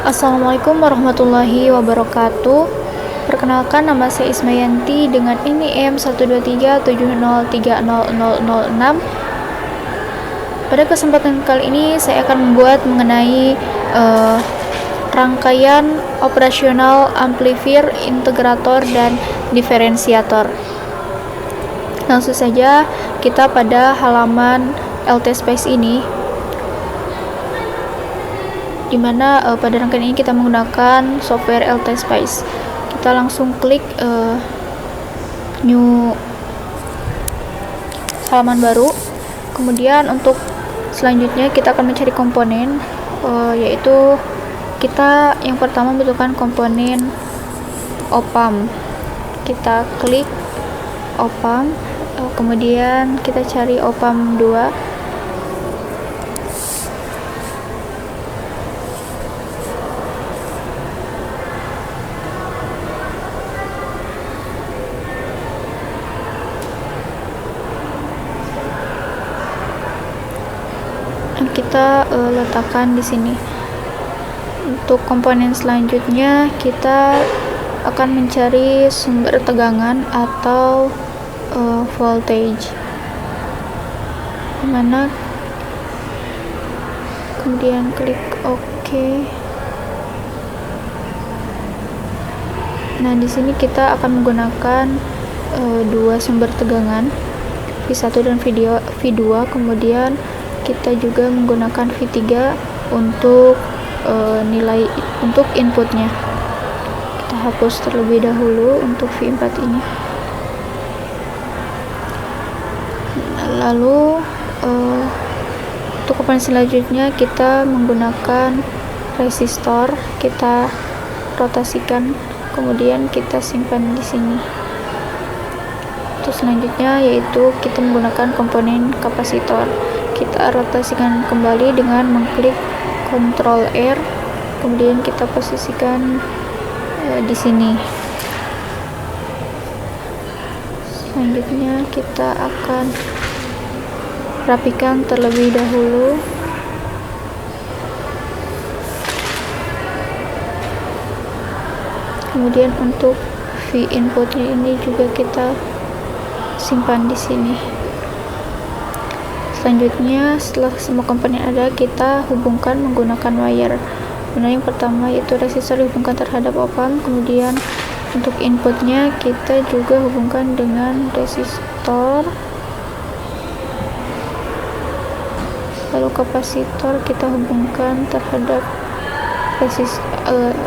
Assalamualaikum warahmatullahi wabarakatuh. Perkenalkan, nama saya Ismayanti dengan NIM 12370300006. Pada kesempatan kali ini saya akan membuat mengenai rangkaian operasional amplifier, integrator, dan diferensiator. Langsung saja kita pada halaman LTSpace ini, dimana pada rangkaian ini kita menggunakan software LTSpace. Kita langsung klik new halaman baru. Kemudian untuk selanjutnya kita akan mencari komponen, yaitu kita yang pertama membutuhkan komponen op-amp. Kita klik op-amp, kemudian kita cari op-amp 2. Kita letakkan di sini. Untuk komponen selanjutnya kita akan mencari sumber tegangan atau voltage, dimana kemudian klik OK. Nah, di sini kita akan menggunakan dua sumber tegangan, V1 dan V2, kemudian kita juga menggunakan V3 untuk nilai untuk inputnya. Kita hapus terlebih dahulu untuk V4 ini. Lalu untuk komponen selanjutnya kita menggunakan resistor. Kita rotasikan, kemudian kita simpan di sini. Untuk selanjutnya yaitu kita menggunakan komponen kapasitor. Kita rotasikan kembali dengan mengklik Ctrl R, kemudian kita posisikan di sini. Selanjutnya kita akan rapikan terlebih dahulu. Kemudian untuk V inputnya ini juga kita simpan di sini. Selanjutnya, setelah semua komponen ada, kita hubungkan menggunakan wire. Nah, yang pertama yaitu resistor dihubungkan terhadap op-amp, kemudian untuk inputnya kita juga hubungkan dengan resistor. Lalu kapasitor kita hubungkan terhadap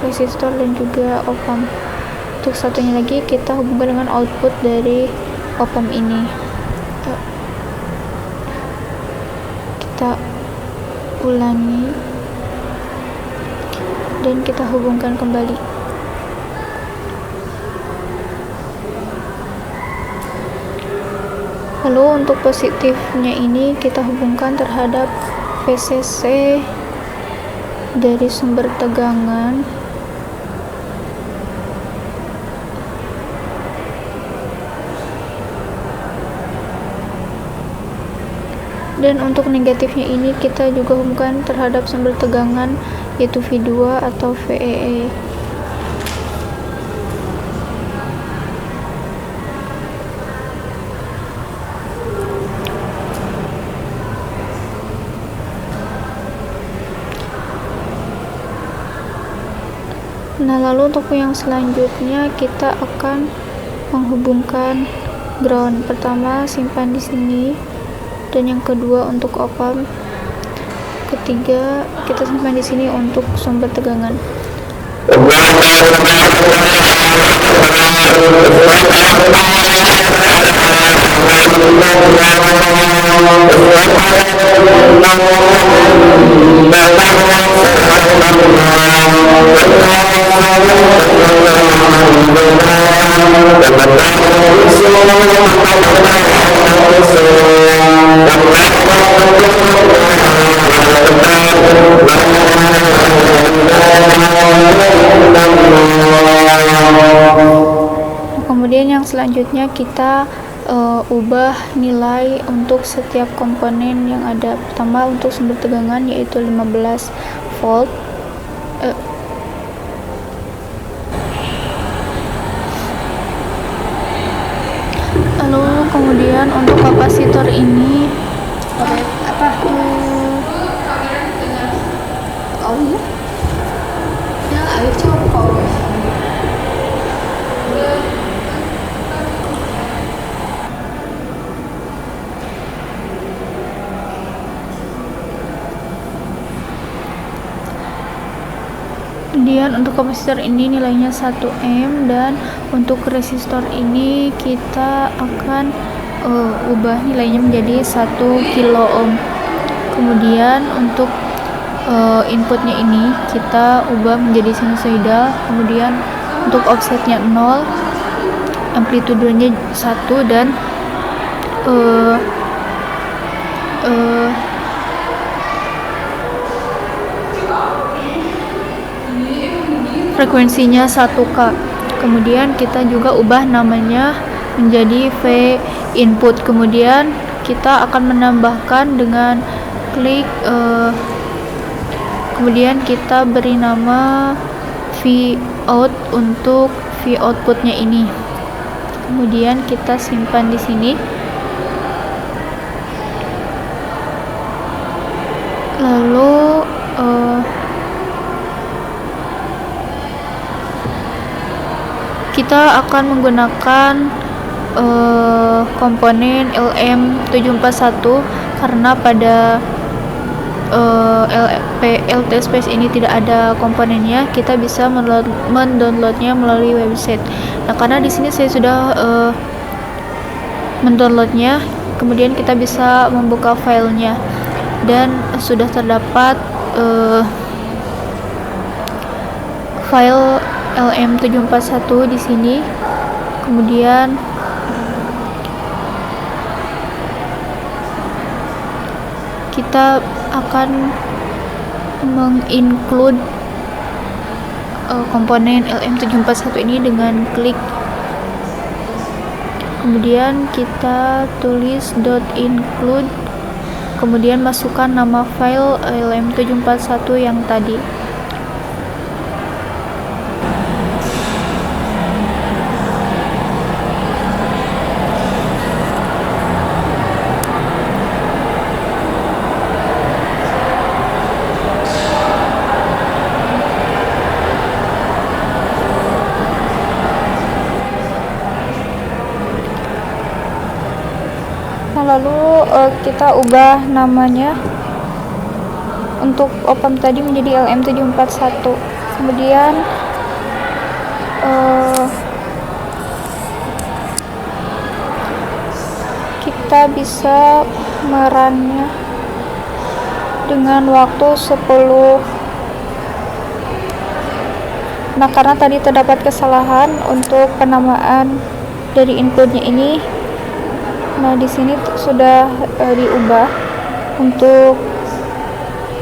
resistor dan juga op-amp. Untuk satunya lagi kita hubungkan dengan output dari op-amp ini. Kita ulangi dan kita hubungkan kembali. Lalu untuk positifnya ini kita hubungkan terhadap VCC dari sumber tegangan. Dan untuk negatifnya ini kita juga hubungkan terhadap sumber tegangan, yaitu V2 atau VEE. Nah, lalu untuk yang selanjutnya kita akan menghubungkan ground. Pertama simpan di sini, dan yang kedua untuk op-amp, ketiga kita simpan di sini untuk sumber tegangan. Kemudian yang selanjutnya kita ubah nilai untuk setiap komponen yang ada. Pertama untuk sumber tegangan yaitu 15 volt, Kemudian untuk kapasitor ini kemudian untuk kapasitor ini nilainya 1 ohm, dan untuk resistor ini kita akan ubah nilainya menjadi 1 kilo ohm. Kemudian untuk inputnya ini kita ubah menjadi sinusoidal, kemudian untuk offsetnya 0, amplitudenya 1, dan frekuensinya 1K. Kemudian kita juga ubah namanya menjadi V input. Kemudian kita akan menambahkan dengan klik kemudian kita beri nama V out untuk V outputnya ini. Kemudian kita simpan di sini. Lalu kita akan menggunakan komponen LM741 karena pada LT Space ini tidak ada komponennya. Kita bisa mendownloadnya melalui website. Nah, karena di sini saya sudah mendownloadnya, kemudian kita bisa membuka filenya dan sudah terdapat file LM741 di sini. Kemudian kita akan menginclude komponen LM741 ini dengan klik, kemudian kita tulis .include, kemudian masukkan nama file LM741 yang tadi. Lalu kita ubah namanya untuk op-amp tadi menjadi LM741. Kemudian kita bisa merunnya dengan waktu 10. Nah, karena tadi terdapat kesalahan untuk penamaan dari inputnya ini, nah di sini sudah diubah untuk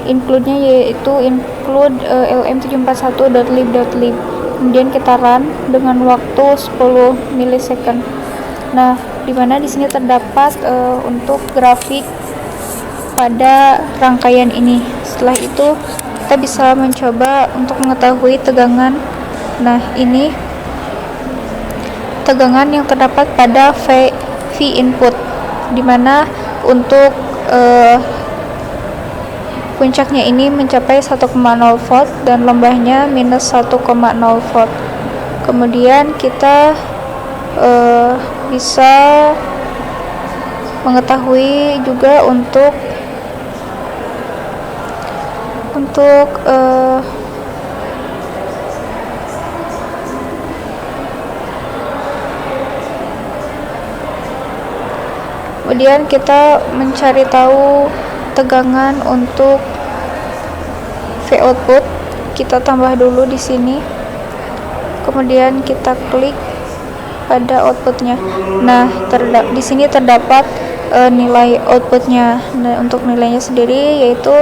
include-nya, yaitu include lm741.lib.lib. Kemudian kita run dengan waktu 10 milisecond. Nah, di mana di sini terdapat untuk grafik pada rangkaian ini. Setelah itu kita bisa mencoba untuk mengetahui tegangan. Nah, ini tegangan yang terdapat pada V input, dimana untuk puncaknya ini mencapai 1,0 volt dan lembahnya minus 1,0 volt. Kemudian kita bisa mengetahui juga untuk kemudian kita mencari tahu tegangan untuk V output. Kita tambah dulu di sini, kemudian kita klik pada outputnya. Nah, di sini terdapat nilai outputnya. Nah, untuk nilainya sendiri yaitu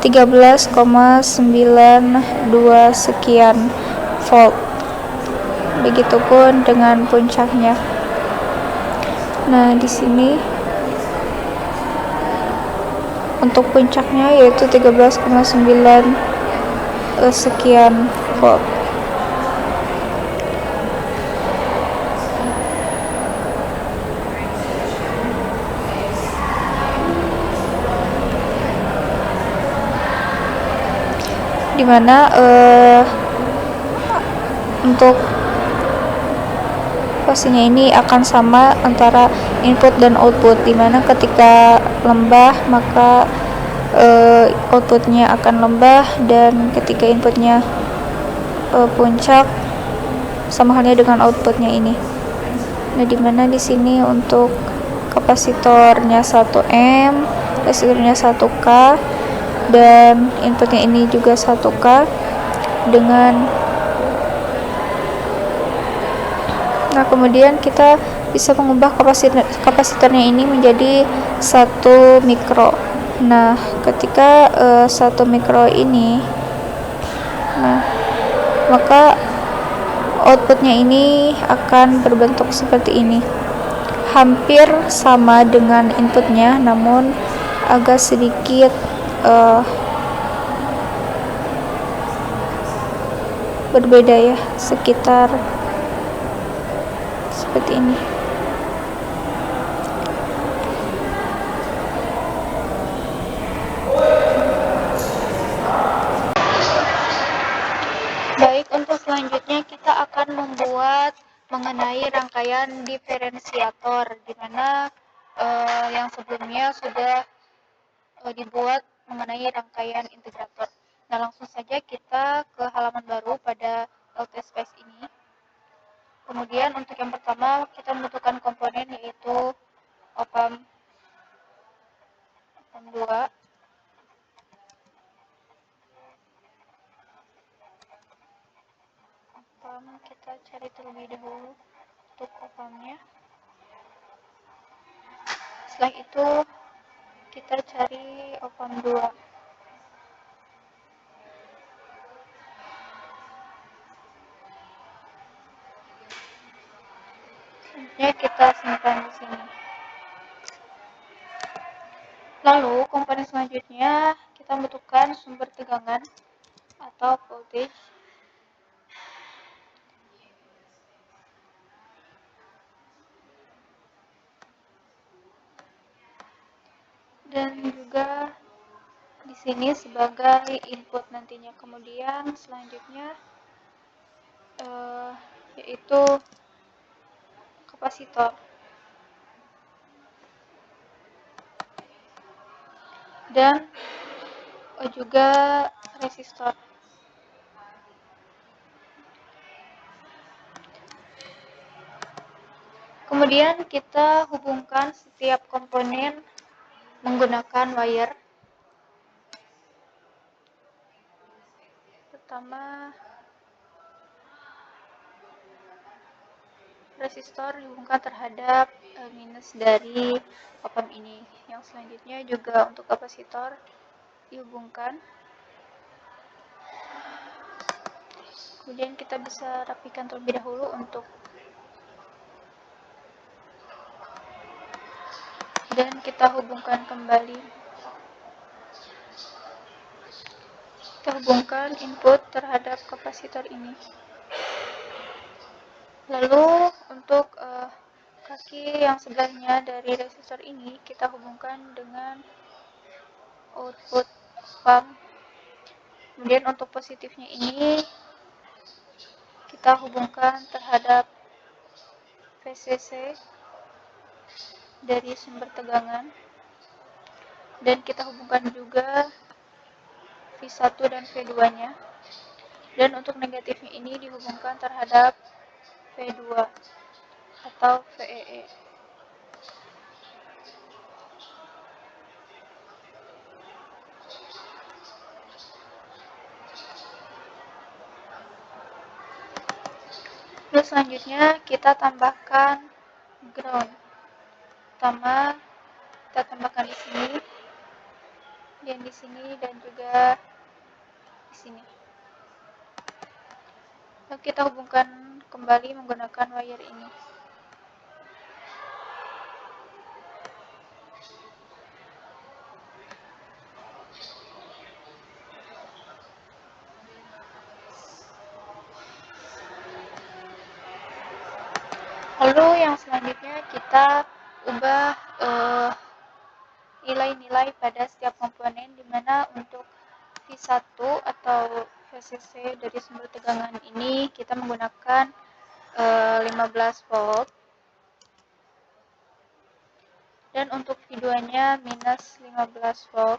13,92 sekian volt. Begitupun dengan puncaknya. Nah, di sini untuk puncaknya yaitu 13,9 sekian volt. dimana untuk posisinya ini akan sama antara input dan output, dimana ketika lembah maka outputnya akan lembah, dan ketika inputnya puncak sama halnya dengan outputnya ini. Nah, dimana di sini untuk kapasitornya 1M, resistornya 1K, dan inputnya ini juga 1K dengan. Nah, kemudian kita bisa mengubah kapasitornya ini menjadi 1 mikro. Nah, ketika 1 mikro ini, nah, maka outputnya ini akan berbentuk seperti ini, hampir sama dengan inputnya, namun agak sedikit berbeda ya, sekitar seperti ini. Baik, untuk selanjutnya kita akan membuat mengenai rangkaian diferensiator, di mana yang sebelumnya sudah dibuat mengenai rangkaian integrator. Nah, langsung saja kita ke halaman baru pada LTSPS ini. Kemudian untuk yang pertama kita membutuhkan komponen, yaitu op-amp 2. Op-amp kita cari terlebih dahulu untuk op-ampnya. Setelah itu kita cari op-amp 2. Selanjutnya kita simpan di sini. Lalu komponen selanjutnya kita membutuhkan sumber tegangan atau voltage. Dan juga di sini sebagai input nantinya. Kemudian selanjutnya yaitu kapasitor dan juga resistor. Kemudian kita hubungkan setiap komponen menggunakan wire. Pertama, resistor dihubungkan terhadap minus dari op-amp ini. Yang selanjutnya juga untuk kapasitor dihubungkan. Kemudian kita bisa rapikan terlebih dahulu dan kita hubungkan kembali. Kita hubungkan input terhadap kapasitor ini. Lalu untuk kaki yang sebelahnya dari resistor ini kita hubungkan dengan output pump. Kemudian untuk positifnya ini kita hubungkan terhadap VCC dari sumber tegangan, dan kita hubungkan juga V1 dan V2-nya. Dan untuk negatifnya ini dihubungkan terhadap V2 atau VEE. Terus selanjutnya kita tambahkan ground. Pertama kita tambahkan di sini, dan di sini, dan juga di sini. Lalu kita hubungkan kembali menggunakan wire ini. Lalu yang selanjutnya kita ubah nilai-nilai pada setiap komponen, dimana untuk V1 1 atau VCC dari sumber tegangan ini kita menggunakan 15 volt, dan untuk V2-nya minus 15 volt.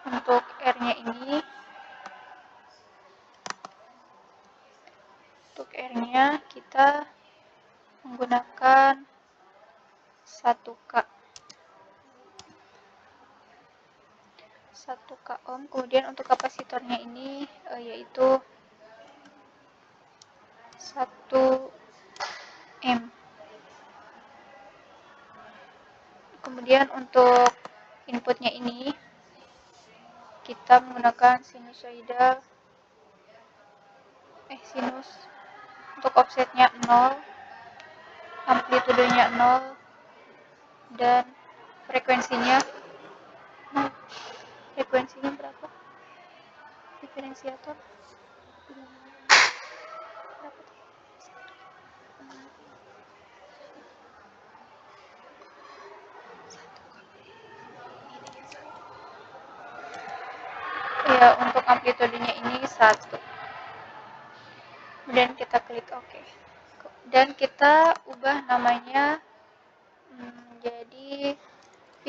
Untuk R-nya kita menggunakan 1K ohm. Kemudian untuk kapasitornya ini yaitu 1 M. Kemudian untuk inputnya ini kita menggunakan sinus. Untuk offsetnya 0, amplitudenya 0, dan frekuensinya berapa? Diferensiator berapa? Ya, untuk amplitudenya ini 1. Kemudian kita klik OK. Dan kita ubah namanya jadi V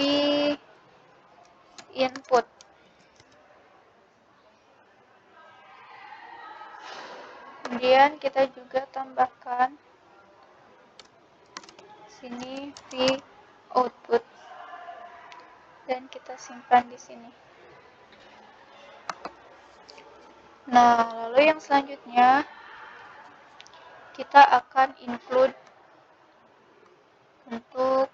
input. Kemudian kita juga tambahkan sini V output, dan kita simpan di sini. Nah, lalu yang selanjutnya kita akan include untuk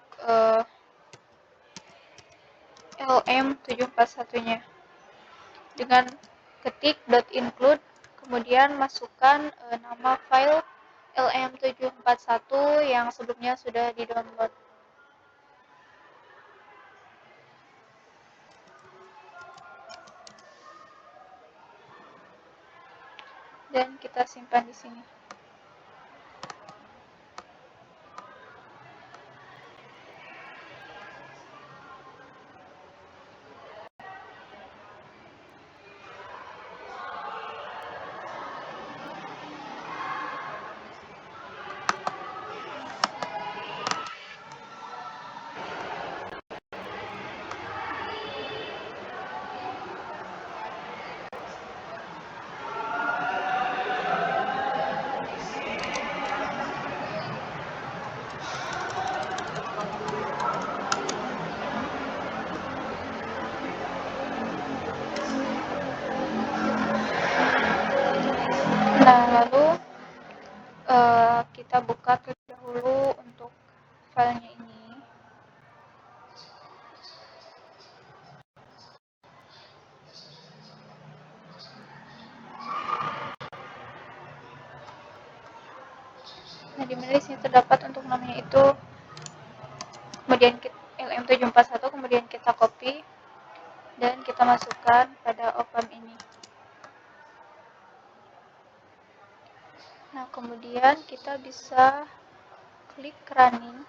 LM741-nya dengan ketik .include, kemudian masukkan nama file LM741 yang sebelumnya sudah di-download. Dan kita simpan di sini. Nah, lalu kita buka terlebih dahulu untuk filenya ini. Nah, dimana di sini terdapat untuk namanya itu, kemudian LM741, kemudian kita copy dan kita masukkan pada op-amp ini. Nah, kemudian kita bisa klik running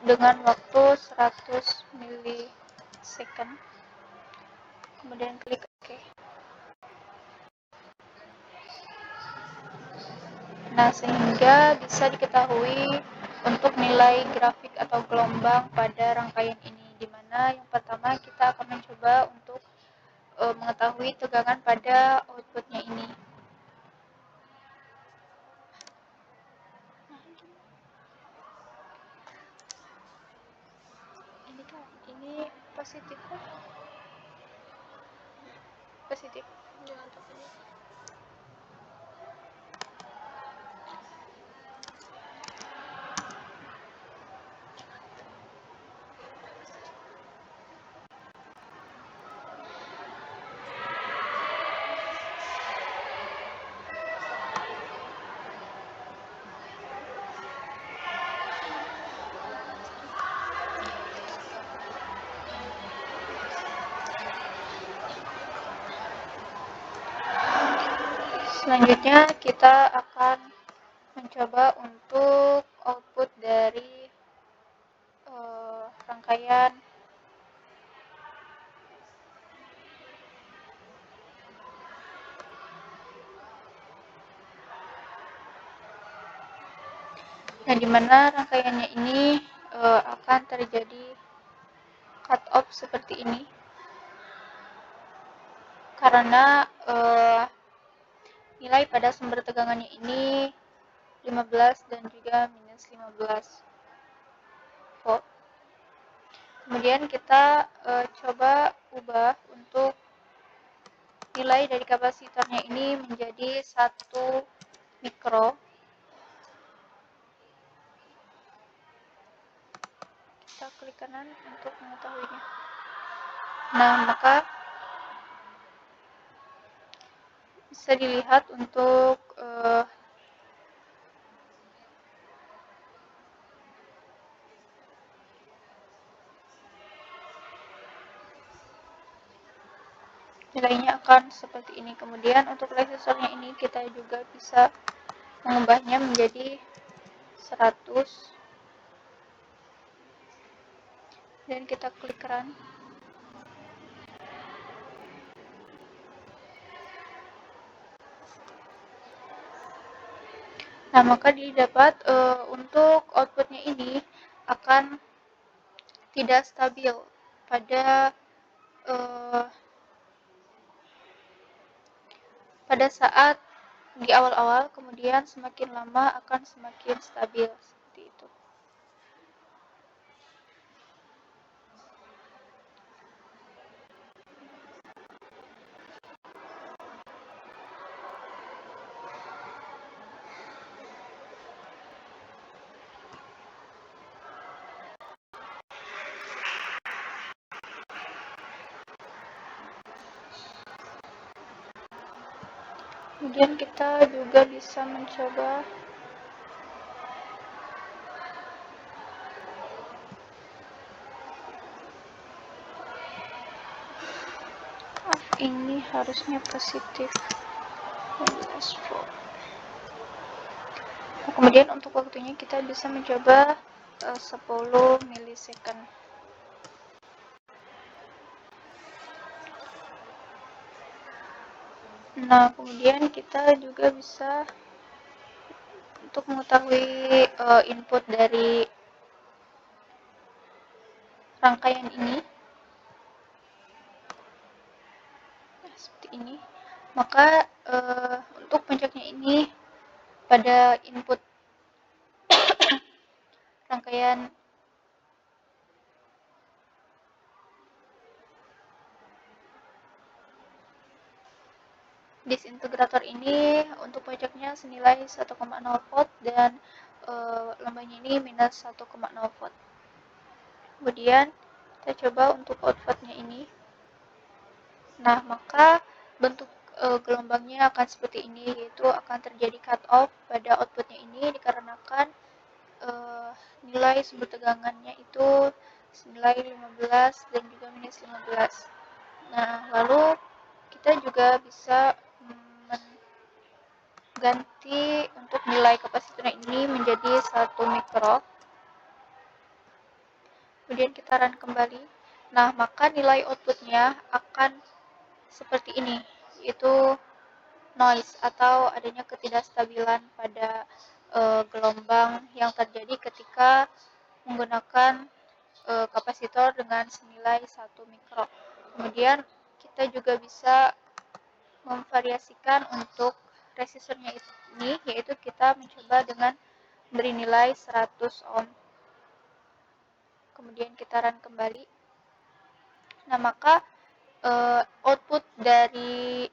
dengan waktu 100 milisecond, kemudian klik OK. Nah, sehingga bisa diketahui untuk nilai grafik atau gelombang pada rangkaian ini, di mana yang pertama kita akan mencoba untuk mengetahui tegangan pada outputnya ini. Ini positif kan? Positif. Jangan takut. Selanjutnya kita akan mencoba untuk output dari rangkaian dimana rangkaiannya ini akan terjadi cut off seperti ini karena nilai pada sumber tegangannya ini 15 dan juga minus 15 volt. Kemudian kita coba ubah untuk nilai dari kapasitornya ini menjadi 1 mikro. Kita klik kanan untuk mengetahuinya. Nah, maka bisa dilihat untuk nilainya akan seperti ini. Kemudian untuk resisternya ini kita juga bisa mengubahnya menjadi 100 dan kita klik run. Nah, maka didapat untuk outputnya ini akan tidak stabil pada saat di awal-awal, kemudian semakin lama akan semakin stabil seperti itu. Kemudian kita juga bisa mencoba ini harusnya positif 15 volt. Nah, kemudian untuk waktunya kita bisa mencoba 10 milisecond. Nah, kemudian kita juga bisa untuk mengetahui input dari rangkaian ini. Nah, seperti ini. Maka untuk puncaknya ini pada input rangkaian disintegrator ini untuk puncaknya senilai 1,0 volt dan lambangnya ini minus 1,0 volt. Kemudian kita coba untuk outputnya ini. Nah, maka bentuk gelombangnya akan seperti ini, yaitu akan terjadi cut off pada outputnya ini dikarenakan nilai sumber tegangannya itu senilai 15 dan juga minus 15. Nah, lalu kita juga bisa mengganti untuk nilai kapasitor ini menjadi 1 mikro. Kemudian kita run kembali. Nah, maka nilai outputnya akan seperti ini, yaitu noise atau adanya ketidakstabilan pada gelombang yang terjadi ketika menggunakan kapasitor dengan senilai 1 mikro. Kemudian kita juga bisa memvariasikan untuk resistornya ini, yaitu kita mencoba dengan beri nilai 100 ohm. Kemudian kita run kembali. Nah, maka output dari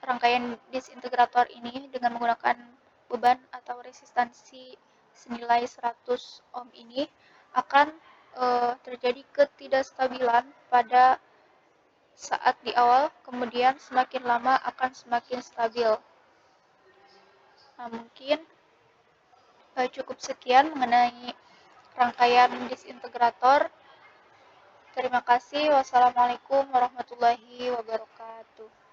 rangkaian disintegrator ini dengan menggunakan beban atau resistansi senilai 100 ohm ini akan terjadi ketidakstabilan pada saat di awal, kemudian semakin lama akan semakin stabil. Nah, mungkin cukup sekian mengenai rangkaian disintegrator. Terima kasih. Wassalamualaikum warahmatullahi wabarakatuh.